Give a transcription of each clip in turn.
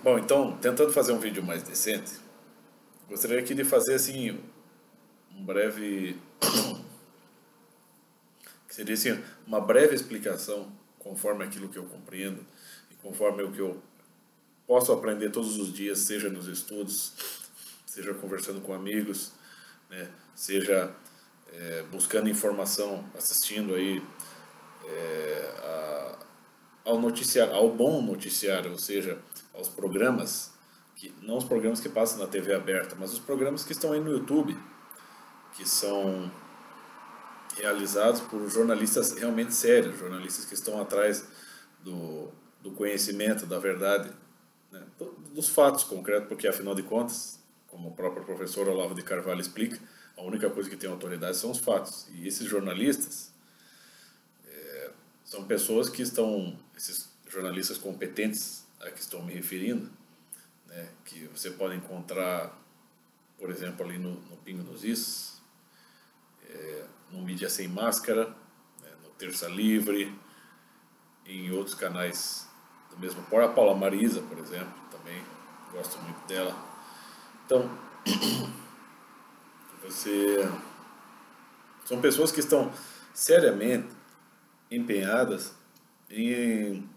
Bom, então, tentando fazer um vídeo mais decente, gostaria aqui de fazer assim um breve, que seria assim, uma breve explicação conforme aquilo que eu compreendo e conforme o que eu posso aprender todos os dias, seja nos estudos, seja conversando com amigos, né, seja buscando informação, assistindo aí ao noticiário, ao bom noticiário, ou seja, aos programas, não os programas que passam na TV aberta, mas os programas que estão aí no YouTube, que são realizados por jornalistas realmente sérios, jornalistas que estão atrás do conhecimento, da verdade, né, dos fatos concretos, porque afinal de contas, como o próprio professor Olavo de Carvalho explica, a única coisa que tem autoridade são os fatos. E esses jornalistas são pessoas que estão, esses jornalistas competentes a que estou me referindo, né, que você pode encontrar, por exemplo, ali no Pingo nos Is, no Mídia Sem Máscara, né, no Terça Livre, em outros canais do mesmo porte. A Paula Marisa, por exemplo, também gosto muito dela. Então, são pessoas que estão seriamente empenhadas em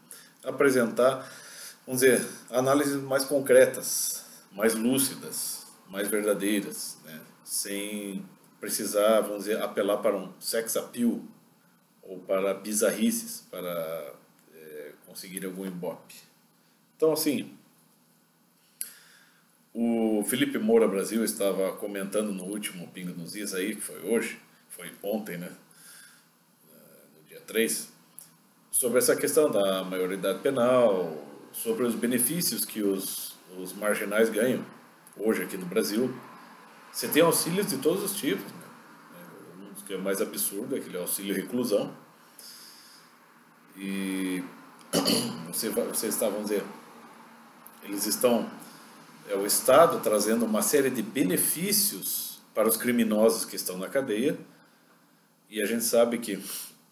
apresentar, vamos dizer, análises mais concretas, mais lúcidas, mais verdadeiras, né? Sem precisar, vamos dizer, apelar para um sex appeal ou para bizarrices, para conseguir algum ibope. Então, assim, o Felipe Moura Brasil estava comentando no último Pingo nos Is aí, que foi hoje, foi ontem, né? No dia 3, sobre essa questão da maioridade penal, sobre os benefícios que os marginais ganham hoje aqui no Brasil. Você tem auxílios de todos os tipos, né? Um dos que é mais absurdo é aquele auxílio reclusão. E você está, vamos dizer, eles estão, o Estado trazendo uma série de benefícios para os criminosos que estão na cadeia, e a gente sabe que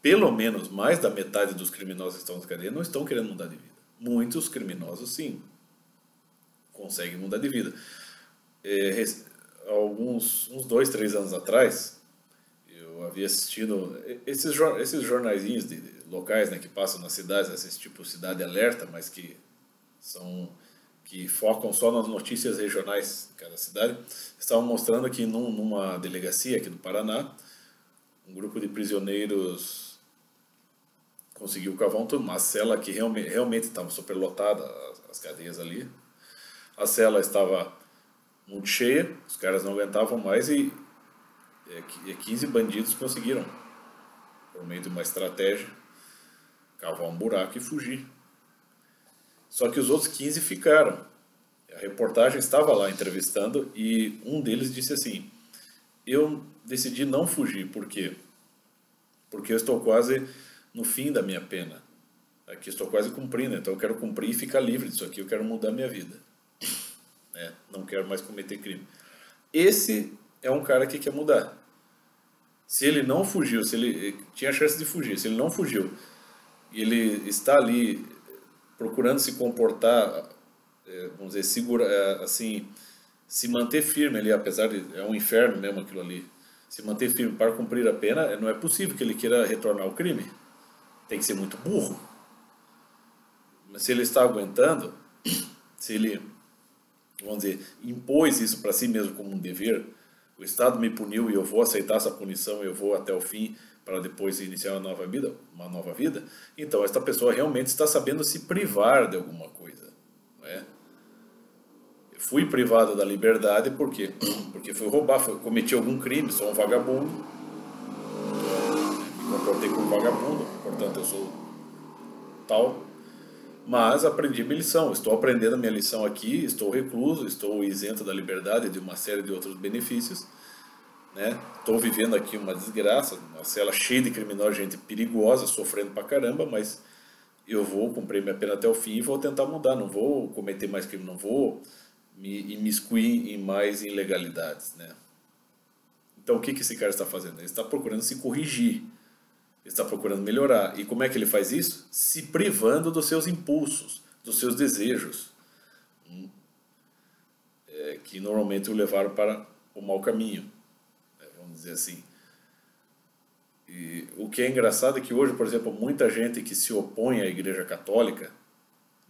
pelo menos mais da metade dos criminosos que estão na cadeia não estão querendo mudar de vida. Muitos criminosos, sim, conseguem mudar de vida. Uns 2, 3 anos atrás, eu havia assistido esses jornaizinhos locais, né, que passam nas cidades, esse tipo Cidade Alerta, mas que focam só nas notícias regionais de cada cidade. Estavam mostrando que numa delegacia aqui do Paraná, um grupo de prisioneiros conseguiu cavar uma cela que realmente estava superlotada, as cadeias ali. A cela estava muito cheia, os caras não aguentavam mais e 15 bandidos conseguiram, por meio de uma estratégia, cavar um buraco e fugir. Só que os outros 15 ficaram. A reportagem estava lá entrevistando e um deles disse assim: eu decidi não fugir, por quê? Porque eu estou quase no fim da minha pena. Aqui estou quase cumprindo, então eu quero cumprir e ficar livre disso aqui, eu quero mudar minha vida. Não quero mais cometer crime. Esse é um cara que quer mudar. Se ele não fugiu, se ele tinha a chance de fugir, se ele não fugiu, e ele está ali procurando se comportar, vamos dizer, assim, se manter firme ali, apesar de é um inferno mesmo aquilo ali, se manter firme para cumprir a pena, não é possível que ele queira retornar ao crime. Tem que ser muito burro. Mas se ele está aguentando, se ele, vamos dizer, impôs isso para si mesmo como um dever, o Estado me puniu e eu vou aceitar essa punição, eu vou até o fim para depois iniciar uma nova vida, então esta pessoa realmente está sabendo se privar de alguma coisa, não é? Eu fui privado da liberdade por quê? Porque fui roubar, cometi algum crime, sou um vagabundo, me comportei como um vagabundo, portanto eu sou tal, mas aprendi minha lição, estou aprendendo a minha lição aqui, estou recluso, estou isento da liberdade de uma série de outros benefícios, né? Estou vivendo aqui uma desgraça, uma cela cheia de criminosos, gente perigosa, sofrendo pra caramba, mas eu vou cumprir minha pena até o fim e vou tentar mudar, não vou cometer mais crime, não vou me imiscuir em mais ilegalidades, né? Então o que esse cara está fazendo? Ele está procurando se corrigir, ele está procurando melhorar. E como é que ele faz isso? Se privando dos seus impulsos, dos seus desejos, que normalmente o levaram para o mau caminho, né, vamos dizer assim. E o que é engraçado é que hoje, por exemplo, muita gente que se opõe à Igreja Católica,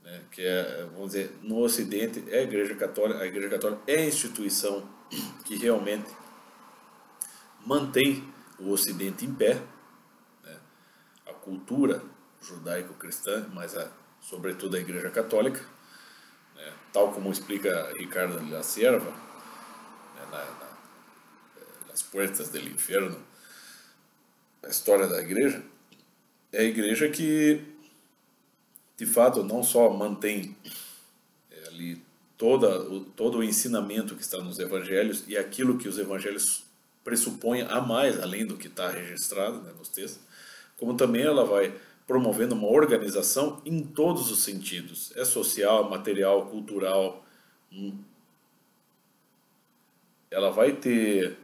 né, que é, vamos dizer, no Ocidente, a Igreja Católica é a instituição que realmente mantém o Ocidente em pé, né, a cultura judaico-cristã, mas sobretudo a Igreja Católica, né, tal como explica Ricardo de la Sierva, né, nas Puertas del Inferno, a história da igreja, é a igreja que, de fato, não só mantém ali todo o ensinamento que está nos evangelhos e aquilo que os evangelhos pressupõem a mais, além do que está registrado, né, nos textos, como também ela vai promovendo uma organização em todos os sentidos. É social, material, cultural. Ela vai ter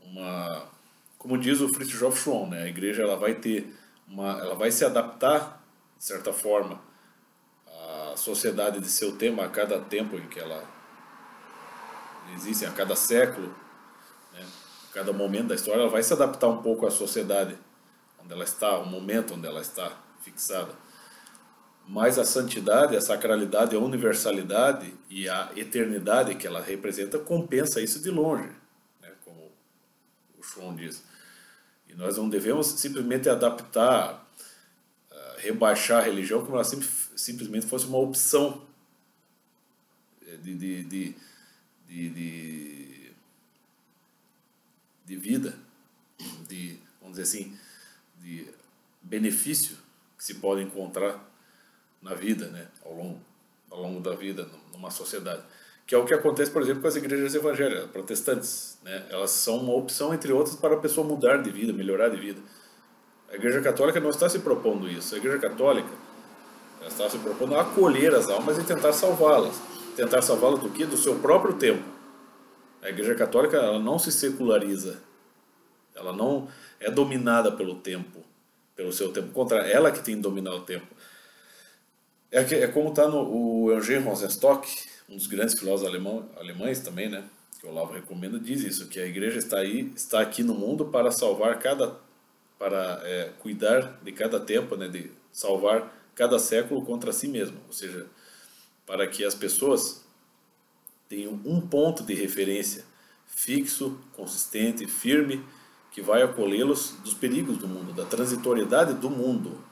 uma... Como diz o Fritjof Schwann, né, a igreja ela vai se adaptar, de certa forma, à sociedade de seu tempo, a cada tempo em que ela existe, a cada século, né, a cada momento da história, ela vai se adaptar um pouco à sociedade onde ela está, o momento onde ela está fixada. Mas a santidade, a sacralidade, a universalidade e a eternidade que ela representa compensa isso de longe, né, como o Schwann diz. E nós não devemos simplesmente adaptar, rebaixar a religião como ela simplesmente fosse uma opção de vida, vamos dizer assim, de benefício que se pode encontrar na vida, né, ao longo da vida, numa sociedade. Que é o que acontece, por exemplo, com as igrejas evangélicas, protestantes, né? Elas são uma opção, entre outras, para a pessoa mudar de vida, melhorar de vida. A Igreja Católica não está se propondo isso. A Igreja Católica ela está se propondo acolher as almas e tentar salvá-las. Tentar salvá-las do quê? Do seu próprio tempo. A Igreja Católica ela não se seculariza. Ela não é dominada pelo tempo, pelo seu tempo. Contra ela que tem que dominar o tempo. É como está o Eugene Rosenstock, um dos grandes filósofos alemães também, né, que o Olavo recomenda, diz isso, que a igreja está aqui no mundo para salvar cuidar de cada tempo, né, de salvar cada século contra si mesmo, ou seja, para que as pessoas tenham um ponto de referência fixo, consistente, firme, que vai acolhê-los dos perigos do mundo, da transitoriedade do mundo.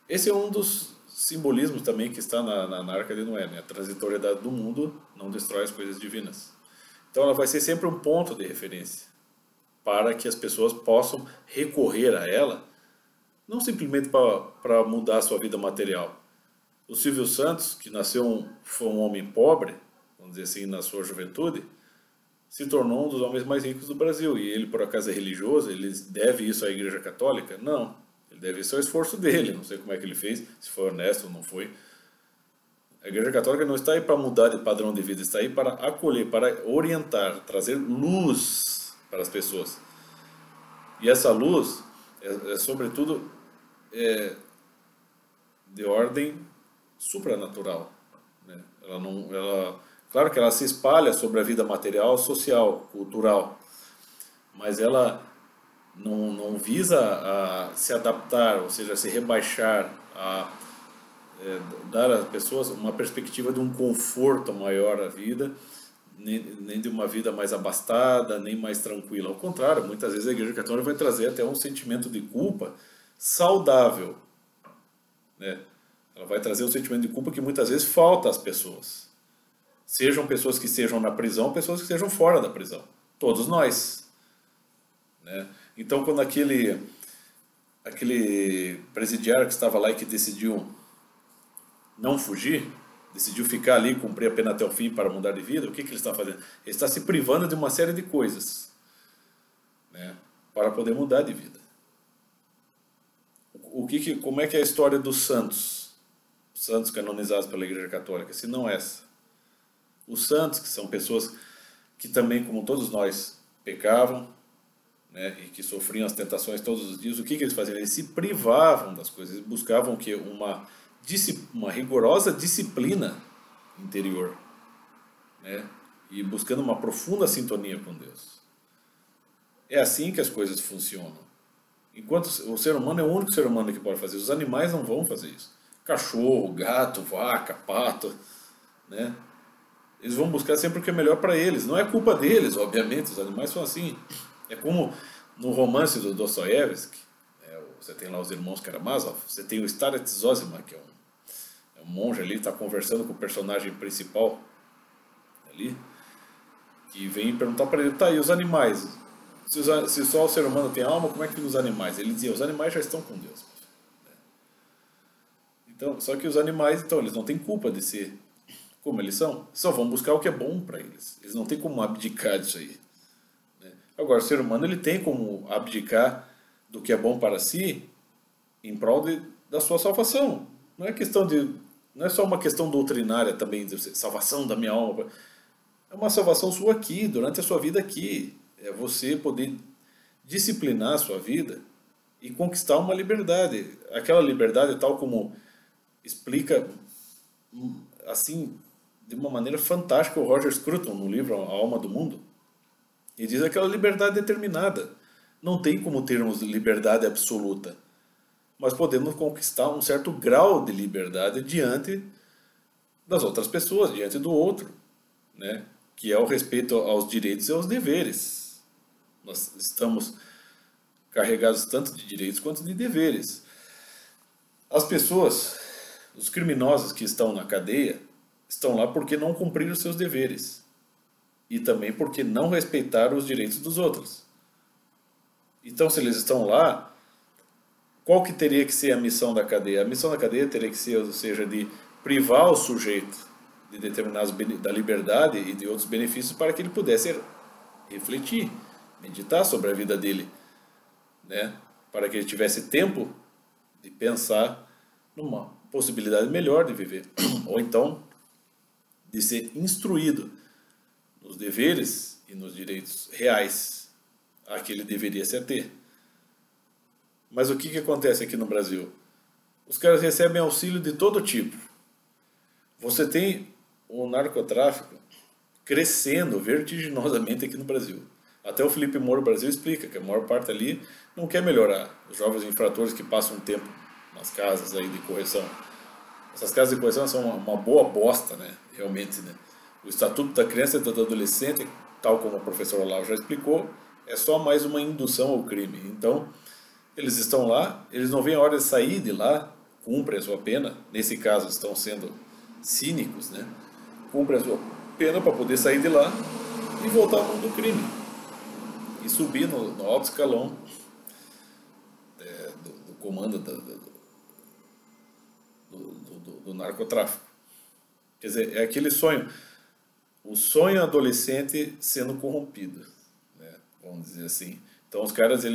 Esse é um dos simbolismos também que está na Arca de Noé, né? A transitoriedade do mundo não destrói as coisas divinas. Então ela vai ser sempre um ponto de referência para que as pessoas possam recorrer a ela, não simplesmente para mudar a sua vida material. O Silvio Santos, que foi um homem pobre, vamos dizer assim, na sua juventude, se tornou um dos homens mais ricos do Brasil. E ele, por acaso, é religioso? Ele deve isso à Igreja Católica? Não. Ele deve isso ao esforço dele. Não sei como é que ele fez, se foi honesto ou não foi. A Igreja Católica não está aí para mudar de padrão de vida, está aí para acolher, para orientar, trazer luz para as pessoas. E essa luz sobretudo, de ordem supranatural, né? Claro que ela se espalha sobre a vida material, social, cultural, mas ela não visa a se adaptar, ou seja, a se rebaixar, a dar às pessoas uma perspectiva de um conforto maior à vida, nem de uma vida mais abastada, nem mais tranquila. Ao contrário, muitas vezes a Igreja Católica vai trazer até um sentimento de culpa saudável, né? Ela vai trazer um sentimento de culpa que muitas vezes falta às pessoas. Sejam pessoas que estejam na prisão, pessoas que estejam fora da prisão. Todos nós, né? Então, quando aquele presidiário que estava lá e que decidiu não fugir, decidiu ficar ali, cumprir a pena até o fim para mudar de vida, o que ele está fazendo? Ele está se privando de uma série de coisas, né, para poder mudar de vida. Como é que é a história dos santos canonizados pela Igreja Católica, se não essa? Os santos, que são pessoas que também, como todos nós, pecavam, né, e que sofriam as tentações todos os dias, o que eles faziam? Eles se privavam das coisas, eles buscavam uma uma rigorosa disciplina interior, né? E buscando uma profunda sintonia com Deus. É assim que as coisas funcionam. Enquanto o ser humano é o único ser humano que pode fazer, os animais não vão fazer isso. Cachorro, gato, vaca, pato, né? Eles vão buscar sempre o que é melhor para eles. Não é culpa deles, obviamente, os animais são assim. É como no romance do Dostoiévski, você tem lá os irmãos Karamazov, você tem o Staret Zosima, que é um monge ali, está conversando com o personagem principal ali, que vem perguntar para ele, tá, e os animais? Se só o ser humano tem alma, como é que fica os animais? Ele dizia, os animais já estão com Deus. Então, só que os animais, então, eles não têm culpa de ser como eles são, só vão buscar o que é bom para eles. Eles não têm como abdicar disso aí, né? Agora, o ser humano ele tem como abdicar do que é bom para si em prol da sua salvação. Não é questão de, não é só uma questão doutrinária também, de salvação da minha alma. É uma salvação sua aqui, durante a sua vida aqui. É você poder disciplinar a sua vida e conquistar uma liberdade. Aquela liberdade, tal como explica assim de uma maneira fantástica o Roger Scruton no livro A Alma do Mundo. Ele diz aquela liberdade determinada. Não tem como termos liberdade absoluta, mas podemos conquistar um certo grau de liberdade diante das outras pessoas, diante do outro, né? Que é o respeito aos direitos e aos deveres. Nós estamos carregados tanto de direitos quanto de deveres. As pessoas, os criminosos que estão na cadeia, estão lá porque não cumpriram os seus deveres e também porque não respeitaram os direitos dos outros. Então, se eles estão lá, qual que teria que ser a missão da cadeia? A missão da cadeia teria que ser, ou seja, de privar o sujeito de determinados da liberdade e de outros benefícios para que ele pudesse refletir, meditar sobre a vida dele, né? Para que ele tivesse tempo de pensar numa possibilidade melhor de viver, ou então de ser instruído nos deveres e nos direitos reais a que ele deveria se ater. Mas o que acontece aqui no Brasil? Os caras recebem auxílio de todo tipo. Você tem o narcotráfico crescendo vertiginosamente aqui no Brasil. Até o Felipe Moro Brasil explica que a maior parte ali não quer melhorar. Os jovens infratores que passam um tempo nas casas aí de correção. Essas casas de correção são uma boa bosta, né? Realmente, né? O Estatuto da Criança e do Adolescente, tal como o professor Olavo já explicou, é só mais uma indução ao crime. Então, eles estão lá, eles não veem a hora de sair de lá, cumprem a sua pena. Nesse caso, estão sendo cínicos, né? Cumprem a sua pena para poder sair de lá e voltar ao mundo do crime. E subir no alto escalão do comando do narcotráfico. Quer dizer, é aquele sonho, o sonho adolescente sendo corrompido, né? Vamos dizer assim. Então os caras,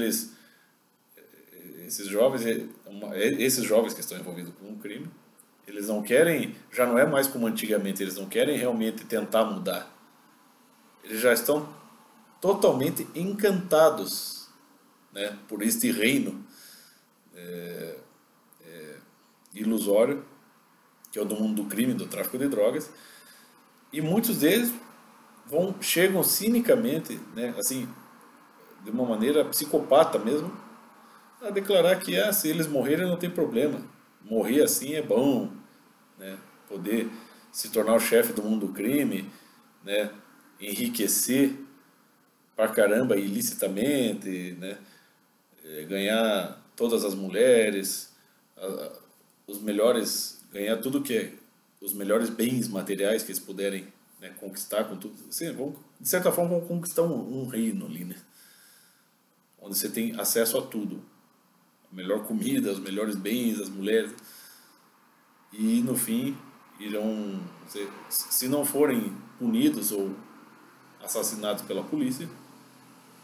esses jovens que estão envolvidos com um crime, eles não querem, já não é mais como antigamente, eles não querem realmente tentar mudar. Eles já estão totalmente encantados, né, por este reino ilusório, que é o do mundo do crime, do tráfico de drogas, e muitos deles chegam cinicamente, né, assim, de uma maneira psicopata mesmo, a declarar que se eles morrerem não tem problema, morrer assim é bom, né, poder se tornar o chefe do mundo do crime, né, enriquecer pra caramba ilicitamente, né, ganhar todas as mulheres, os melhores, ganhar tudo que é os melhores bens materiais que eles puderem, né, conquistar com tudo. Assim, de certa forma vão conquistar um reino ali, né, onde você tem acesso a tudo, a melhor comida, os melhores bens, as mulheres, e no fim irão, se não forem punidos ou assassinados pela polícia,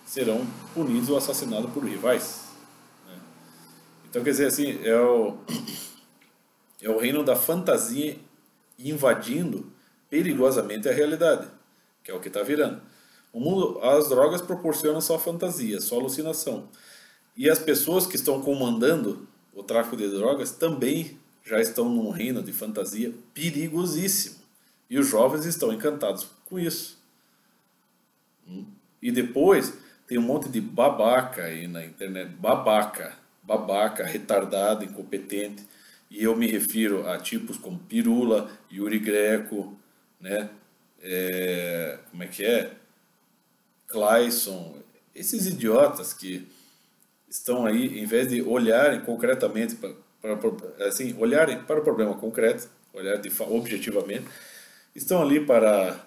serão punidos ou assassinados por rivais, né? Então, quer dizer, assim, é o reino da fantasia invadindo perigosamente a realidade, que é o que está virando. O mundo, as drogas proporcionam só fantasia, só alucinação. E as pessoas que estão comandando o tráfico de drogas também já estão num reino de fantasia perigosíssimo. E os jovens estão encantados com isso. E depois tem um monte de babaca aí na internet. Babaca, retardado, incompetente. E eu me refiro a tipos como Pirula, Yuri Greco, né? Como é que é? Clayson. Esses idiotas que estão aí, em vez de olharem concretamente assim, olharem para o problema concreto, olhar objetivamente, estão ali para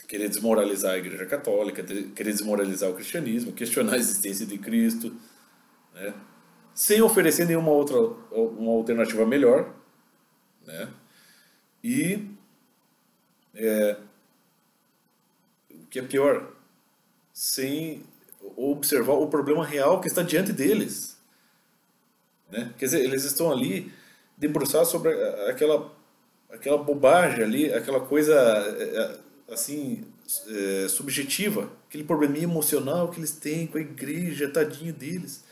querer desmoralizar a Igreja Católica, querer desmoralizar o cristianismo, questionar a existência de Cristo, né? Sem oferecer nenhuma outra uma alternativa melhor, né? E o que é pior, sem observar o problema real que está diante deles, né? Quer dizer, eles estão ali debruçados sobre aquela bobagem ali, aquela coisa assim subjetiva, aquele probleminha emocional que eles têm com a igreja, tadinho deles.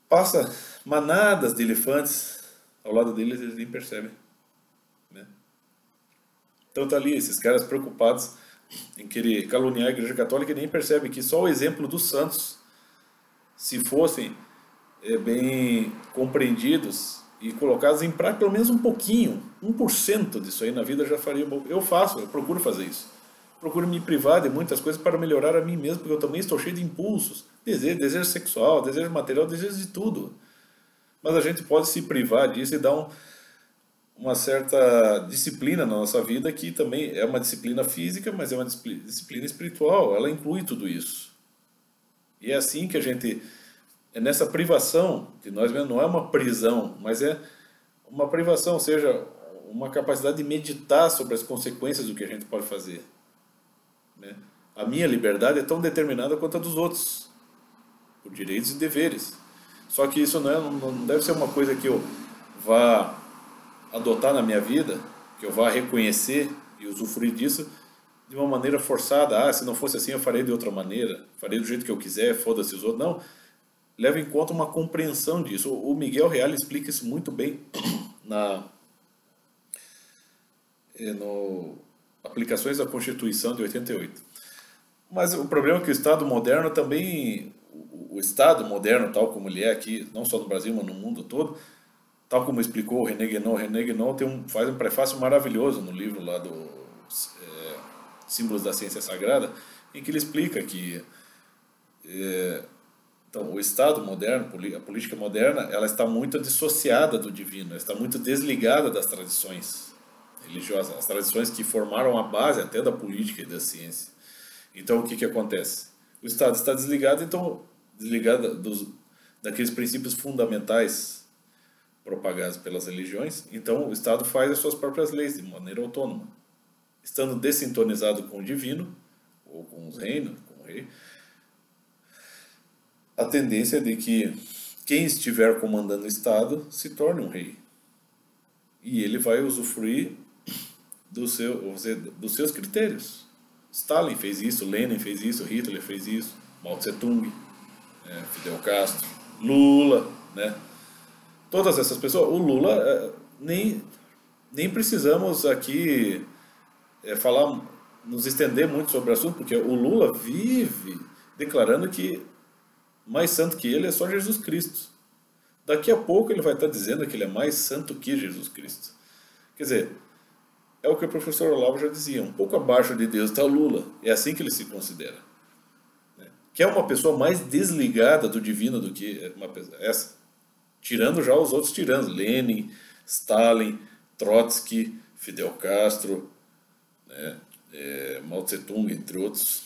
Passa manadas de elefantes ao lado deles, eles nem percebem, né? Então tá ali esses caras preocupados em querer caluniar a Igreja Católica e nem percebem que só o exemplo dos santos, se fossem bem compreendidos e colocados em prática pelo menos um pouquinho, 1% disso aí na vida já faria bom. Eu procuro fazer isso. Procuro me privar de muitas coisas para melhorar a mim mesmo, porque eu também estou cheio de impulsos, desejo sexual, desejo material, desejo de tudo. Mas a gente pode se privar disso e dar uma certa disciplina na nossa vida, que também é uma disciplina física, mas é uma disciplina espiritual, ela inclui tudo isso. E é assim que a gente, é nessa privação de nós mesmos, não é uma prisão, mas é uma privação, ou seja, uma capacidade de meditar sobre as consequências do que a gente pode fazer, né? A minha liberdade é tão determinada quanto a dos outros, por direitos e deveres. Só que isso não deve ser uma coisa que eu vá adotar na minha vida, que eu vá reconhecer e usufruir disso de uma maneira forçada. Se não fosse assim eu farei de outra maneira, farei do jeito que eu quiser, foda-se os outros. Não, leva em conta uma compreensão disso. O Miguel Reale explica isso muito bem no Aplicações da Constituição de 88. Mas o problema é que o Estado moderno também, o Estado moderno, tal como ele é aqui, não só no Brasil, mas no mundo todo, tal como explicou o René Guénon faz um prefácio maravilhoso no livro lá do Símbolos da Ciência Sagrada, em que ele explica que então, o Estado moderno, a política moderna, ela está muito dissociada do divino, ela está muito desligada das tradições religiosas, as tradições que formaram a base até da política e da ciência. Então, o que acontece? O Estado está desligado, daqueles princípios fundamentais propagados pelas religiões. Então, o Estado faz as suas próprias leis de maneira autônoma. Estando dessintonizado com o divino, ou com os reinos, com o rei, a tendência é de que quem estiver comandando o Estado se torne um rei. E ele vai usufruir dos seus critérios. Stalin fez isso, Lenin fez isso, Hitler fez isso, Mao Tse-tung, Fidel Castro, Lula, né? Todas essas pessoas. O Lula, nem precisamos aqui nos estender muito sobre o assunto, porque o Lula vive declarando que mais santo que ele é só Jesus Cristo. Daqui a pouco ele vai estar dizendo que ele é mais santo que Jesus Cristo. Quer dizer, é o que o professor Olavo já dizia, um pouco abaixo de Deus está o Lula. É assim que ele se considera, né? Que é uma pessoa mais desligada do divino do que essa. Tirando já os outros tiranos, Lenin, Stalin, Trotsky, Fidel Castro, né? Mao Tse-tung, entre outros.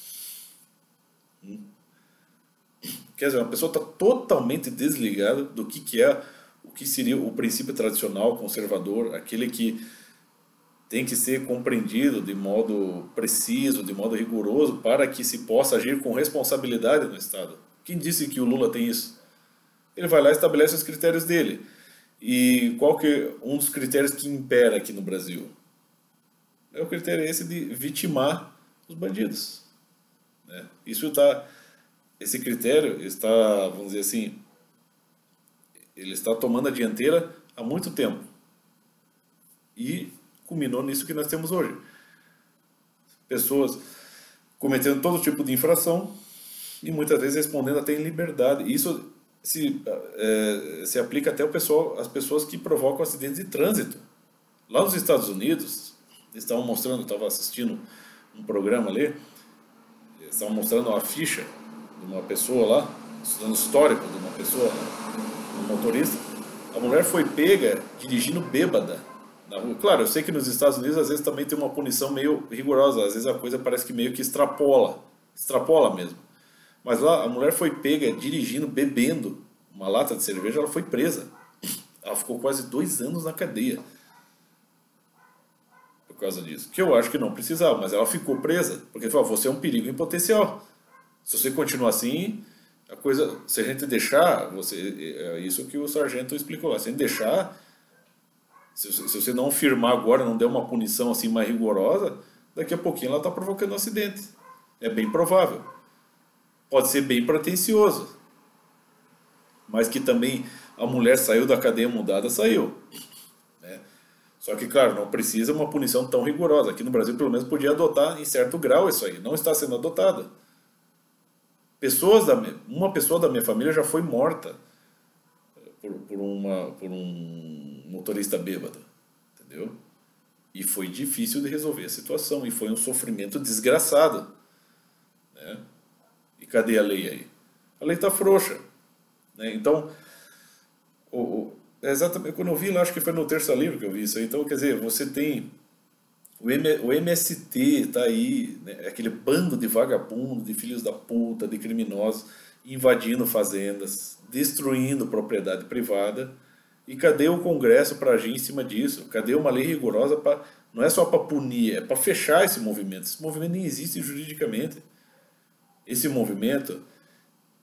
Quer dizer, uma pessoa está totalmente desligada do que é o que seria o princípio tradicional, conservador, aquele que tem que ser compreendido de modo preciso, de modo rigoroso, para que se possa agir com responsabilidade no Estado. Quem disse que o Lula tem isso? Ele vai lá e estabelece os critérios dele. E qual que é um dos critérios que impera aqui no Brasil? É o critério esse de vitimar os bandidos, né? Esse critério está, vamos dizer assim, ele está tomando a dianteira há muito tempo. e culminou nisso que nós temos hoje. Pessoas cometendo todo tipo de infração e muitas vezes respondendo até em liberdade. Isso se aplica até às pessoas que provocam acidentes de trânsito. Lá nos Estados Unidos, eles estavam mostrando, eu estava assistindo um programa ali, eles estavam mostrando uma ficha de uma pessoa lá, estudando o histórico de uma pessoa, um motorista. A mulher foi pega dirigindo bêbada na rua. Claro, eu sei que nos Estados Unidos às vezes também tem uma punição meio rigorosa, às vezes a coisa parece que meio que extrapola mesmo. Mas lá a mulher foi pega dirigindo, bebendo uma lata de cerveja, ela foi presa. Ela ficou quase 2 anos na cadeia por causa disso. Que eu acho que não precisava, mas ela ficou presa, porque ele falou, você é um perigo em potencial. Se você continuar assim, a coisa, se a gente deixar, é isso que o sargento explicou lá, se a gente deixar, se você não firmar agora, não der uma punição assim mais rigorosa, daqui a pouquinho ela está provocando um acidente. É bem provável. Pode ser bem pretensioso, mas que também a mulher saiu da cadeia mudada, saiu. Né? Só que, claro, não precisa uma punição tão rigorosa. Aqui no Brasil, pelo menos, podia adotar em certo grau isso aí. Não está sendo adotada. Uma pessoa da minha família já foi morta por um motorista bêbado, entendeu? E foi difícil de resolver a situação, e foi um sofrimento desgraçado, né? E cadê a lei aí? A lei está frouxa, né? Então, exatamente, quando eu vi lá, acho que foi no Terça Livre que eu vi isso aí. Então, quer dizer, você tem o MST está aí, né? Aquele bando de vagabundo, de filhos da puta, de criminosos, invadindo fazendas, destruindo propriedade privada. E cadê o Congresso para agir em cima disso? Cadê uma lei rigorosa para... Não é só para punir, é para fechar esse movimento. Esse movimento nem existe juridicamente. Esse movimento,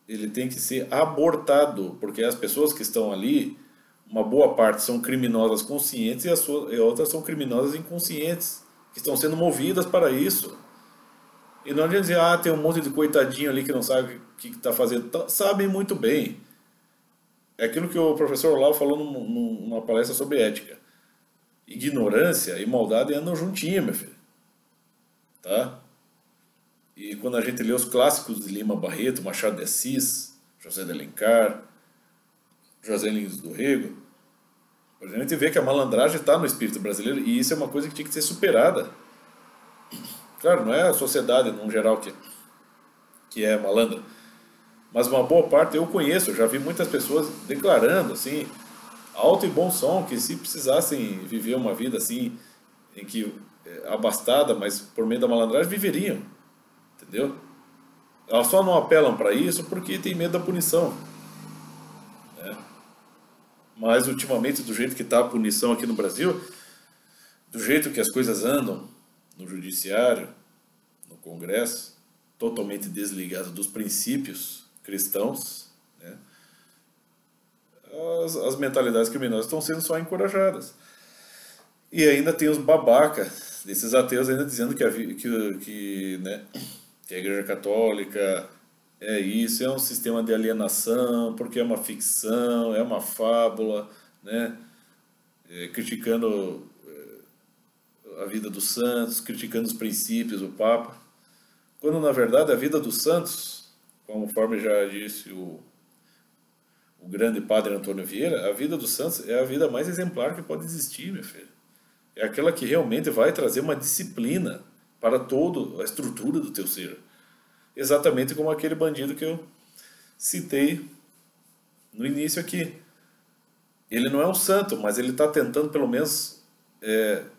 ele tem que ser abortado, porque as pessoas que estão ali, uma boa parte são criminosas conscientes e outras são criminosas inconscientes, que estão sendo movidas para isso. E não adianta dizer, tem um monte de coitadinho ali que não sabe o que está fazendo. Sabem muito bem. É aquilo que o professor Olavo falou numa palestra sobre ética. Ignorância e maldade andam juntinho, meu filho. Tá? E quando a gente lê os clássicos de Lima Barreto, Machado de Assis, José de Alencar, José Lins do Rego, a gente vê que a malandragem está no espírito brasileiro, e isso é uma coisa que tinha que ser superada. Claro, não é a sociedade, no geral, que é malandra. Mas uma boa parte eu conheço, eu já vi muitas pessoas declarando, assim, alto e bom som, que se precisassem viver uma vida assim, em que abastada, mas por meio da malandragem, viveriam. Entendeu? Elas só não apelam para isso porque tem medo da punição. Né? Mas ultimamente, do jeito que está a punição aqui no Brasil, do jeito que as coisas andam no judiciário, no Congresso, totalmente desligado dos princípios cristãos, né? As mentalidades criminosas estão sendo só encorajadas. E ainda tem os babacas desses ateus ainda dizendo né, que a Igreja Católica é isso, é um sistema de alienação, porque é uma ficção, é uma fábula, né? Criticando a vida dos santos, criticando os princípios do Papa, quando na verdade a vida dos santos, conforme já disse o grande padre Antônio Vieira, a vida dos santos é a vida mais exemplar que pode existir, meu filho. É aquela que realmente vai trazer uma disciplina para toda a estrutura do teu ser. Exatamente como aquele bandido que eu citei no início aqui. Ele não é um santo, mas ele está tentando pelo menos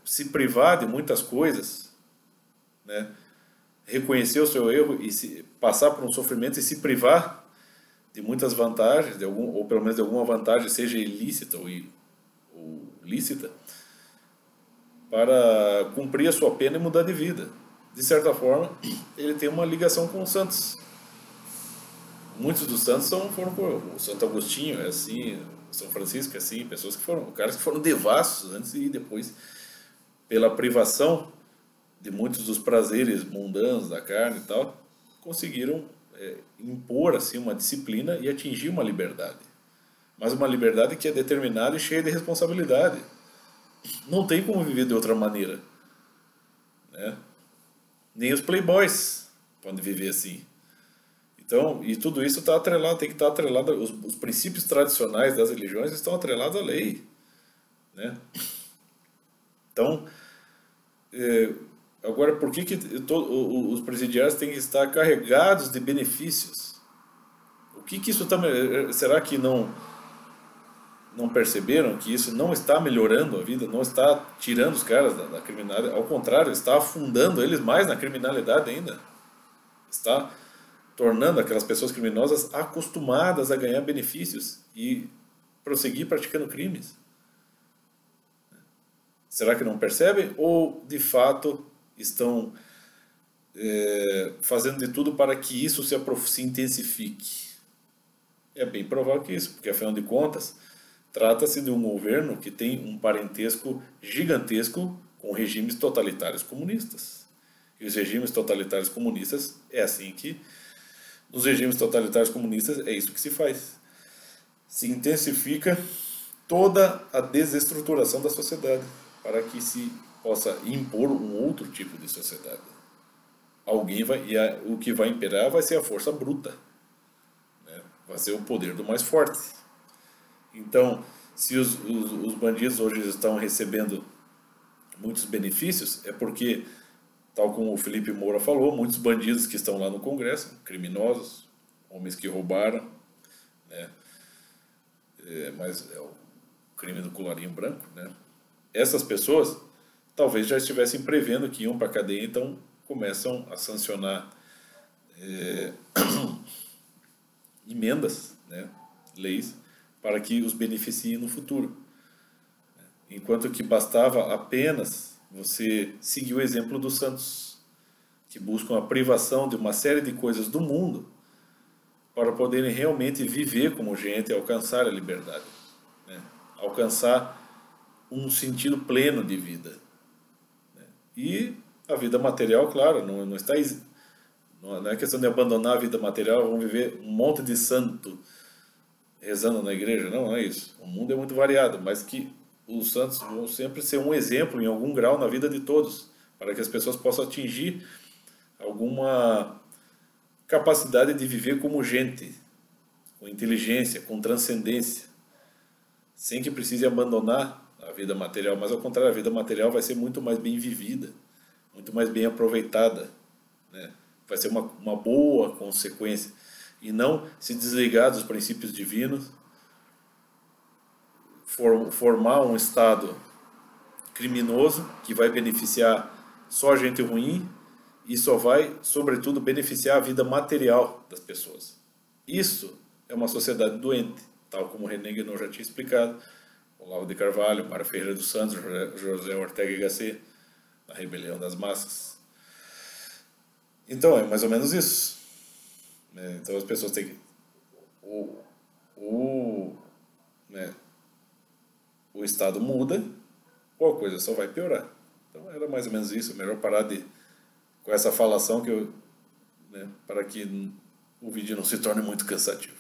se privar de muitas coisas, né? Reconhecer o seu erro e passar por um sofrimento e se privar de muitas vantagens, ou pelo menos de alguma vantagem, seja ilícita ou lícita, para cumprir a sua pena e mudar de vida. De certa forma, ele tem uma ligação com os santos. Muitos dos santos foram o Santo Agostinho, é assim, São Francisco, é assim, pessoas que foram, caras que foram devassos antes e depois, pela privação de muitos dos prazeres mundanos da carne e tal, conseguiram impor assim uma disciplina e atingir uma liberdade. Mas uma liberdade que é determinada e cheia de responsabilidade. Não tem como viver de outra maneira, né? Nem os playboys podem viver assim. Então, e tudo isso está atrelado, tem que estar atrelado, os princípios tradicionais das religiões estão atrelados à lei, né? Então, agora, por que os presidiários têm que estar carregados de benefícios? O que isso está... Será que não perceberam que isso não está melhorando a vida, não está tirando os caras da criminalidade? Ao contrário, está afundando eles mais na criminalidade ainda. Está tornando aquelas pessoas criminosas acostumadas a ganhar benefícios e prosseguir praticando crimes. Será que não percebem? Ou, de fato, estão fazendo de tudo para que isso se intensifique? É bem provável que isso, porque, afinal de contas, trata-se de um governo que tem um parentesco gigantesco com regimes totalitários comunistas. E os regimes totalitários comunistas, é assim que, nos regimes totalitários comunistas, é isso que se faz. Se intensifica toda a desestruturação da sociedade, para que se possa impor um outro tipo de sociedade. O que vai imperar vai ser a força bruta, né? Vai ser o poder do mais forte. Então, se os bandidos hoje estão recebendo muitos benefícios, é porque, tal como o Felipe Moura falou, muitos bandidos que estão lá no Congresso, criminosos, homens que roubaram, né? Mas é o crime do colarinho branco, né? Essas pessoas talvez já estivessem prevendo que iam para a cadeia, então começam a sancionar emendas, né? Leis, para que os beneficiem no futuro. Enquanto que bastava apenas você seguir o exemplo dos santos, que buscam a privação de uma série de coisas do mundo para poderem realmente viver como gente e alcançar a liberdade, né? Alcançar um sentido pleno de vida, né? E a vida material, claro, não está... Não é questão de abandonar a vida material, vamos viver um monte de santo rezando na igreja, não é isso. O mundo é muito variado, mas que os santos vão sempre ser um exemplo em algum grau na vida de todos, para que as pessoas possam atingir alguma capacidade de viver como gente, com inteligência, com transcendência, sem que precise abandonar a vida material, mas ao contrário, a vida material vai ser muito mais bem vivida, muito mais bem aproveitada, né? Vai ser uma boa consequência, e não se desligar dos princípios divinos, formar um Estado criminoso que vai beneficiar só gente ruim e só vai, sobretudo, beneficiar a vida material das pessoas. Isso é uma sociedade doente, tal como René Guénon já tinha explicado, Olavo de Carvalho, Mário Ferreira dos Santos, José Ortega y Gasset, na Rebelião das Massas. Então, é mais ou menos isso. Então as pessoas têm que... né, o Estado muda, ou a coisa só vai piorar. Então era mais ou menos isso. Melhor parar com essa falação, né, para que o vídeo não se torne muito cansativo.